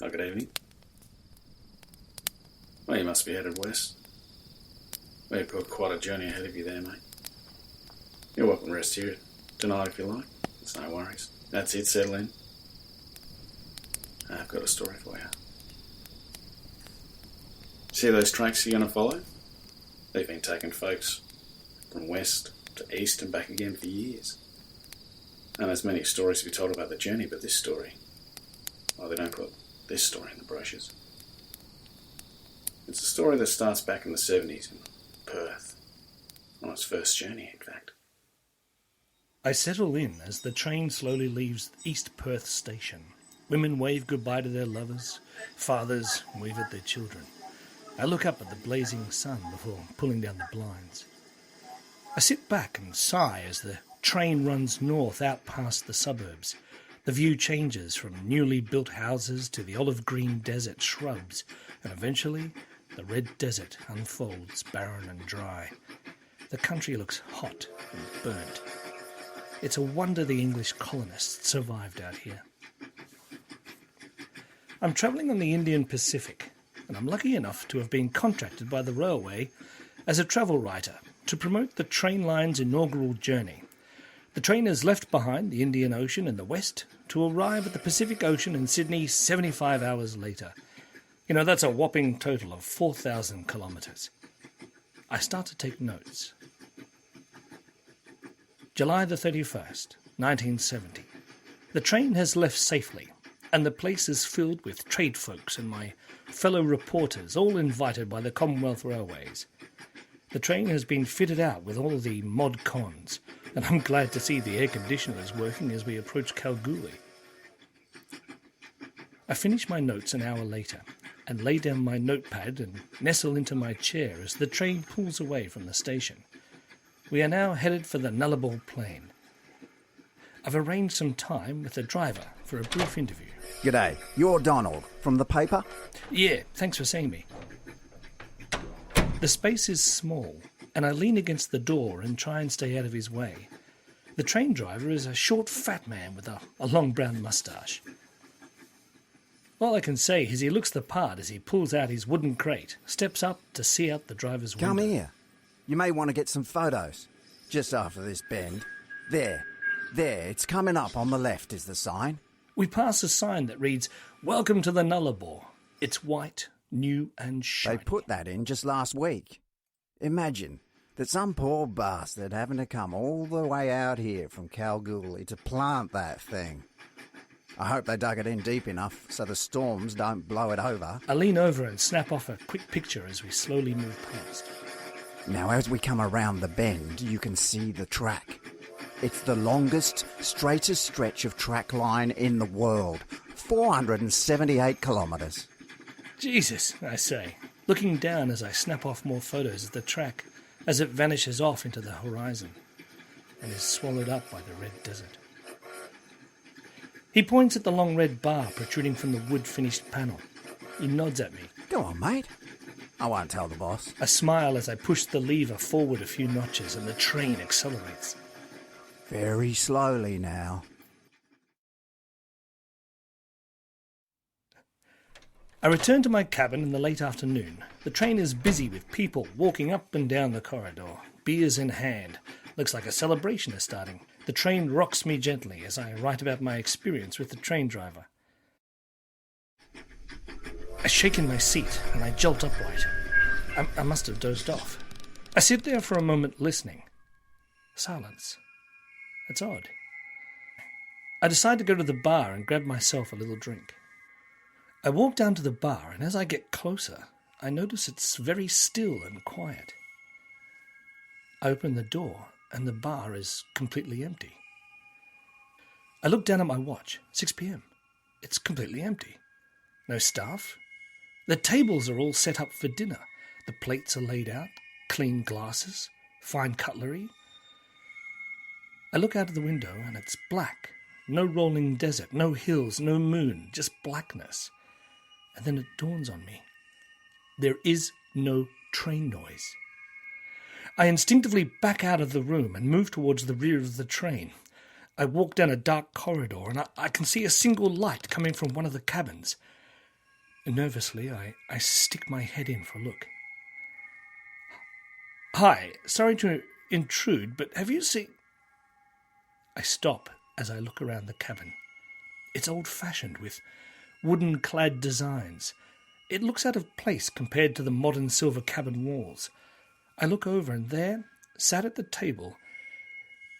Oh, good evening. Well, you must be headed west. Well, you've got quite a journey ahead of you there, mate. You're welcome to rest here tonight if you like. It's no worries. That's it, settle in. I've got a story for you. See those tracks you're going to follow? They've been taking folks from west to east and back again for years. And there's many stories to be told about the journey, but this story, well, they don't put this story in the brochures. It's a story that starts back in the 70s in Perth, on its first journey, in fact. I settle in as the train slowly leaves East Perth station. Women wave goodbye to their lovers, fathers wave at their children. I look up at the blazing sun before pulling down the blinds. I sit back and sigh as the train runs north out past the suburbs. The view changes from newly built houses to the olive-green desert shrubs, and eventually the red desert unfolds barren and dry. The country looks hot and burnt. It's a wonder the English colonists survived out here. I'm travelling on the Indian Pacific, and I'm lucky enough to have been contracted by the railway as a travel writer to promote the train line's inaugural journey. The train has left behind the Indian Ocean in the west to arrive at the Pacific Ocean in Sydney 75 hours later. You know, that's a whopping total of 4,000 kilometres. I start to take notes. July the 31st, 1970. The train has left safely, and the place is filled with trade folks and my fellow reporters, all invited by the Commonwealth Railways. The train has been fitted out with all the mod cons, and I'm glad to see the air conditioners working as we approach Kalgoorlie. I finish my notes an hour later and lay down my notepad and nestle into my chair as the train pulls away from the station. We are now headed for the Nullarbor Plain. I've arranged some time with the driver for a brief interview. G'day, you're Donald, from the paper? Yeah, thanks for seeing me. The space is small, and I lean against the door and try and stay out of his way. The train driver is a short, fat man with a long brown moustache. All I can say is he looks the part as he pulls out his wooden crate, steps up to see out the driver's window. Come here. You may want to get some photos. Just after this bend. There, it's coming up on the left is the sign. We pass a sign that reads, "Welcome to the Nullarbor." It's white, new and shiny. They put that in just last week. Imagine that some poor bastard having to come all the way out here from Kalgoorlie to plant that thing. I hope they dug it in deep enough so the storms don't blow it over. I lean over and snap off a quick picture as we slowly move past. Now, as we come around the bend, you can see the track. It's the longest, straightest stretch of track line in the world. 478 kilometres. Jesus, I say, looking down as I snap off more photos of the track as it vanishes off into the horizon and is swallowed up by the red desert. He points at the long red bar protruding from the wood-finished panel. He nods at me. Go on, mate. I won't tell the boss. I smile as I push the lever forward a few notches and the train accelerates. Very slowly now. I return to my cabin in the late afternoon. The train is busy with people walking up and down the corridor, beers in hand. Looks like a celebration is starting. The train rocks me gently as I write about my experience with the train driver. I shake in my seat and I jolt upright. I must have dozed off. I sit there for a moment listening. Silence. That's odd. I decide to go to the bar and grab myself a little drink. I walk down to the bar, and as I get closer, I notice it's very still and quiet. I open the door, and the bar is completely empty. I look down at my watch, 6 p.m. It's completely empty. No staff. The tables are all set up for dinner. The plates are laid out, clean glasses, fine cutlery. I look out of the window, and it's black. No rolling desert, no hills, no moon, just blackness. And then it dawns on me. There is no train noise. I instinctively back out of the room and move towards the rear of the train. I walk down a dark corridor and I can see a single light coming from one of the cabins. Nervously, I stick my head in for a look. "Hi, sorry to intrude, but have you seen..." I stop as I look around the cabin. It's old-fashioned, with wooden-clad designs. It looks out of place compared to the modern silver cabin walls. I look over, and there, sat at the table,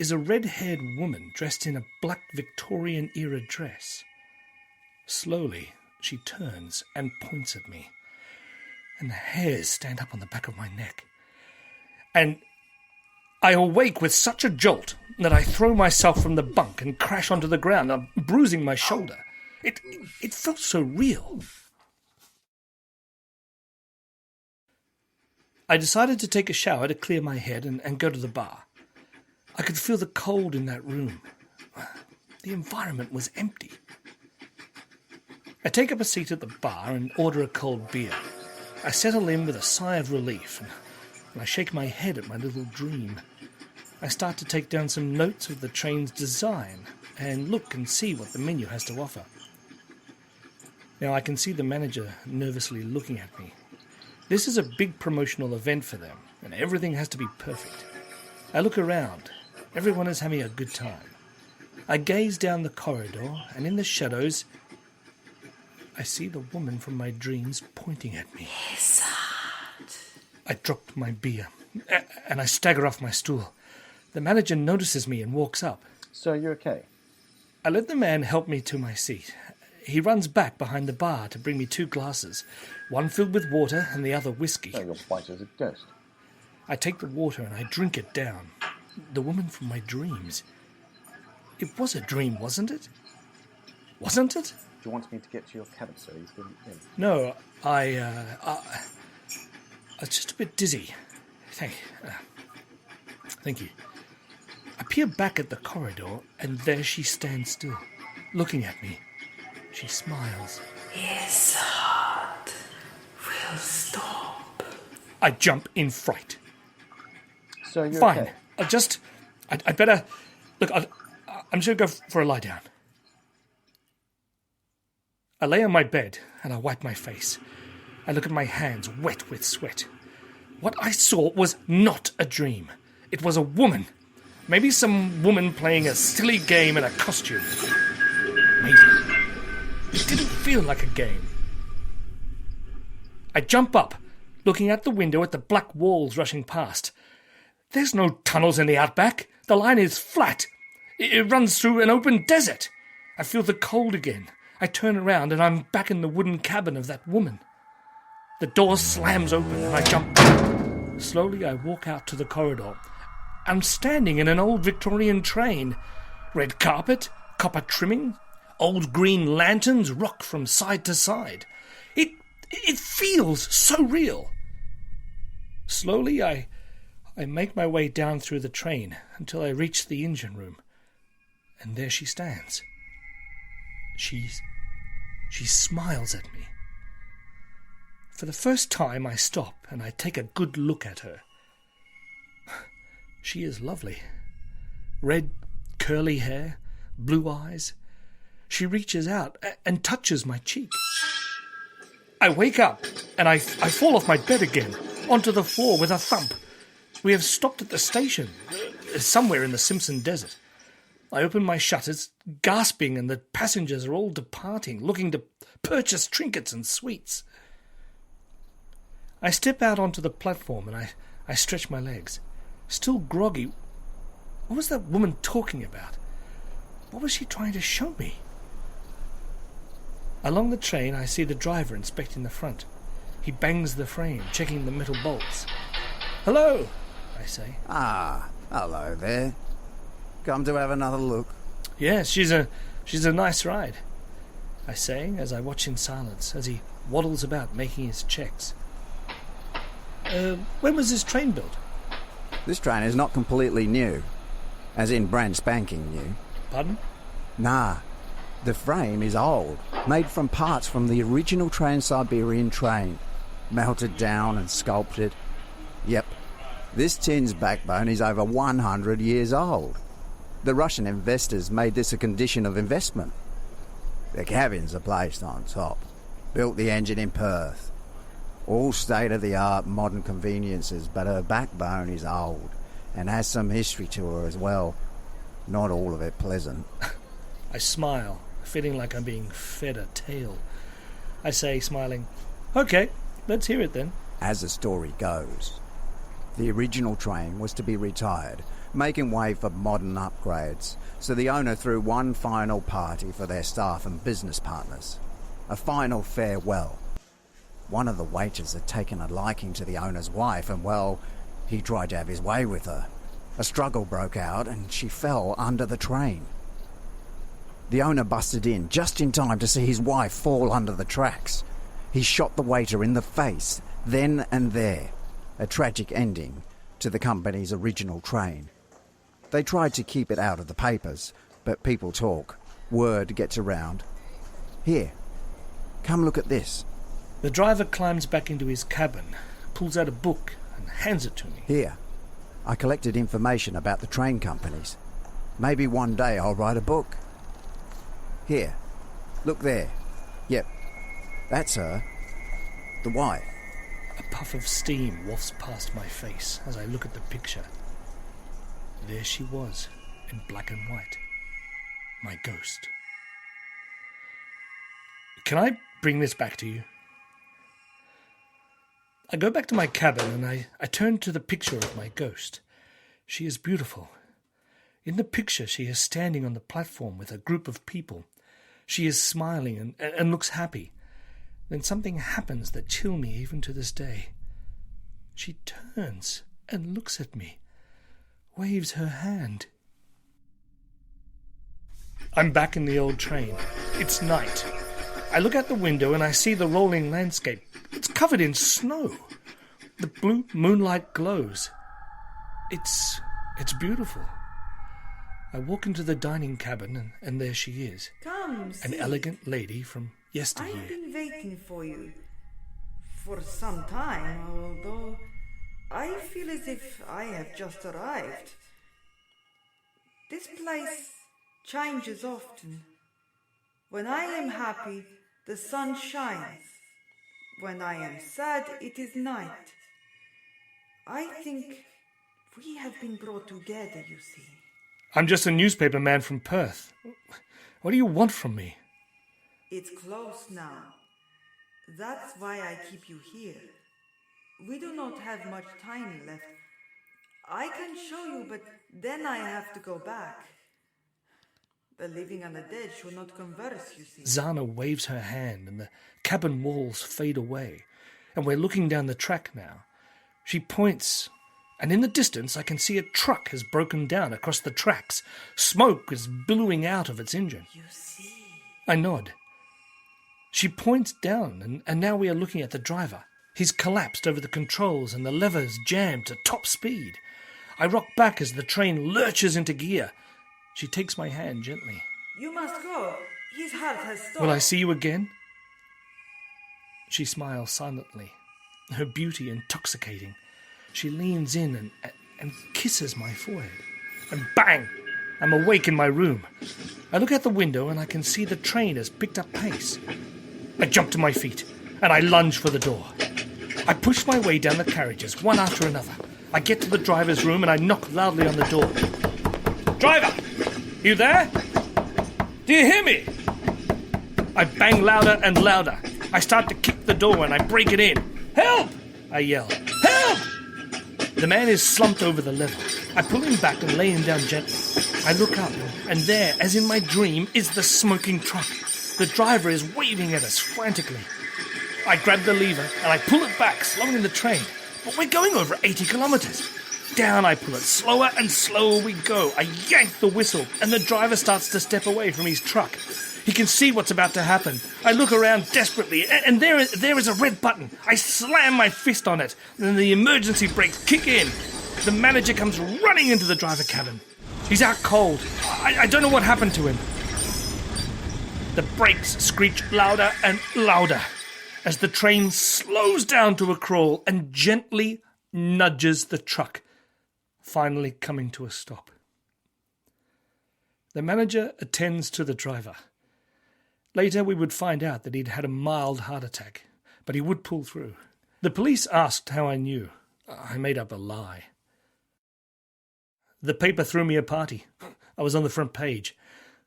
is a red-haired woman dressed in a black Victorian-era dress. Slowly, she turns and points at me, and the hairs stand up on the back of my neck. And I awake with such a jolt that I throw myself from the bunk and crash onto the ground, bruising my shoulder. It felt so real. I decided to take a shower to clear my head and go to the bar. I could feel the cold in that room. The environment was empty. I take up a seat at the bar and order a cold beer. I settle in with a sigh of relief, and I shake my head at my little dream. I start to take down some notes of the train's design and look and see what the menu has to offer. Now I can see the manager nervously looking at me. This is a big promotional event for them, and everything has to be perfect. I look around. Everyone is having a good time. I gaze down the corridor, and in the shadows, I see the woman from my dreams pointing at me. I drop my beer, and I stagger off my stool. The manager notices me and walks up. "So you're okay?" I let the man help me to my seat. He runs back behind the bar to bring me 2 glasses, one filled with water and the other whiskey. "So you're white as a ghost." I take the water and I drink it down. The woman from my dreams. It was a dream, wasn't it? Wasn't it? "Do you want me to get to your cabin, sir? You've been in." No, I was just a bit dizzy. Thank you. I peer back at the corridor, and there she stands still, looking at me. She smiles. His heart will stop. I jump in fright. "So you're Fine. okay?" I'd better... Look, I'm just going to go for a lie down. I lay on my bed and I wipe my face. I look at my hands, wet with sweat. What I saw was not a dream. It was a woman. Maybe some woman playing a silly game in a costume. Maybe. It didn't feel like a game. I jump up, looking out the window at the black walls rushing past. There's no tunnels in the outback. The line is flat. It runs through an open desert. I feel the cold again. I turn around and I'm back in the wooden cabin of that woman. The door slams open and I jump back. Slowly I walk out to the corridor. I'm standing in an old Victorian train. Red carpet, copper trimming, old green lanterns rock from side to side. It feels so real. Slowly I make my way down through the train until I reach the engine room. And there she stands. She smiles at me. For the first time I stop and I take a good look at her. She is lovely. Red, curly hair, blue eyes. She reaches out and touches my cheek. I wake up and I fall off my bed again, onto the floor with a thump. We have stopped at the station, somewhere in the Simpson Desert. I open my shutters, gasping, and the passengers are all departing, looking to purchase trinkets and sweets. I step out onto the platform and I stretch my legs. Still groggy. What was that woman talking about? What was she trying to show me? Along the train, I see the driver inspecting the front. He bangs the frame, checking the metal bolts. "Hello," I say. Ah, hello there. Come to have another look? "Yes, she's a nice ride," I say as I watch in silence as he waddles about making his checks. When was this train built?" This train is not completely new, as in brand spanking new. "Pardon?" Nah, the frame is old, made from parts from the original Trans-Siberian train, melted down and sculpted. Yep, this tin's backbone is over 100 years old. The Russian investors made this a condition of investment. The cabins are placed on top. Built the engine in Perth. All state-of-the-art modern conveniences, but her backbone is old and has some history to her as well. Not all of it pleasant. I smile, feeling like I'm being fed a tale. I say, smiling, "Okay, let's hear it then." As the story goes, the original train was to be retired, making way for modern upgrades, so the owner threw one final party for their staff and business partners. A final farewell. One of the waiters had taken a liking to the owner's wife and, well, he tried to have his way with her. A struggle broke out and she fell under the train. The owner busted in just in time to see his wife fall under the tracks. He shot the waiter in the face, then and there. A tragic ending to the company's original train. They tried to keep it out of the papers, but people talk. Word gets around. Here, come look at this. The driver climbs back into his cabin, pulls out a book and hands it to me. Here, I collected information about the train companies. Maybe one day I'll write a book. Here, look there. Yep, that's her. The wife. A puff of steam wafts past my face as I look at the picture. There she was, in black and white. My ghost. Can I bring this back to you? I go back to my cabin and I turn to the picture of my ghost. She is beautiful. In the picture, she is standing on the platform with a group of people. She is smiling and looks happy. Then something happens that chill me even to this day. She turns and looks at me, waves her hand. I'm back in the old train. It's night. I look out the window and I see the rolling landscape. It's covered in snow. The blue moonlight glows. It's beautiful. I walk into the dining cabin and there she is. Come, An see. elegant lady from I've yesteryear. been waiting for you for some time, although I feel as if I have just arrived. This place changes often. When I am happy, the sun shines. When I am sad, it is night. I think we have been brought together, you see. I'm just a newspaper man from Perth. What do you want from me? It's close now. That's why I keep you here. We do not have much time left. I can show you, but then I have to go back. The living and the dead should not converse, you see. Zana waves her hand and the cabin walls fade away, and we're looking down the track now. She points, and in the distance I can see a truck has broken down across the tracks. Smoke is billowing out of its engine. You see. I nod. She points down, and now we are looking at the driver. He's collapsed over the controls and the levers jammed to top speed. I rock back as the train lurches into gear. She takes my hand gently. You must go. His heart has stopped. Will I see you again? She smiles silently, her beauty intoxicating. She leans in and kisses my forehead. And bang! I'm awake in my room. I look out the window and I can see the train has picked up pace. I jump to my feet and I lunge for the door. I push my way down the carriages, one after another. I get to the driver's room and I knock loudly on the door. Driver! You there? Do you hear me? I bang louder and louder. I start to kick the door and I break it in. Help! I yell. Help! The man is slumped over the lever. I pull him back and lay him down gently. I look up, and there, as in my dream, is the smoking truck. The driver is waving at us frantically. I grab the lever and I pull it back, slowing the train. But we're going over 80 kilometers. Down I pull it. Slower and slower we go. I yank the whistle, and the driver starts to step away from his truck. He can see what's about to happen. I look around desperately, and there is a red button. I slam my fist on it, and the emergency brakes kick in. The manager comes running into the driver cabin. He's out cold. I don't know what happened to him. The brakes screech louder and louder as the train slows down to a crawl and gently nudges the truck, finally coming to a stop. The manager attends to the driver. Later, we would find out that he'd had a mild heart attack, but he would pull through. The police asked how I knew. I made up a lie. The paper threw me a party. I was on the front page.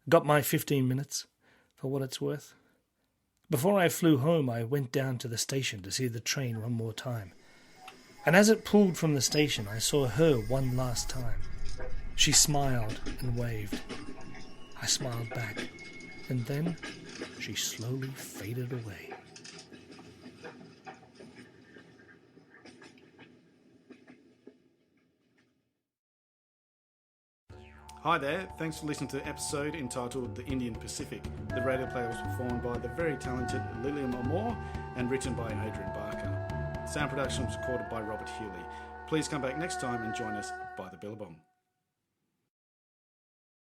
Got my 15 minutes, for what it's worth. Before I flew home, I went down to the station to see the train one more time. And as it pulled from the station, I saw her one last time. She smiled and waved. I smiled back, and then she slowly faded away. Hi there, thanks for listening to the episode entitled The Indian Pacific. The radio play was performed by the very talented Lillian Moore and written by Adrian Barker. Sound production was recorded by Robert Healy. Please come back next time and join us by the Billabong.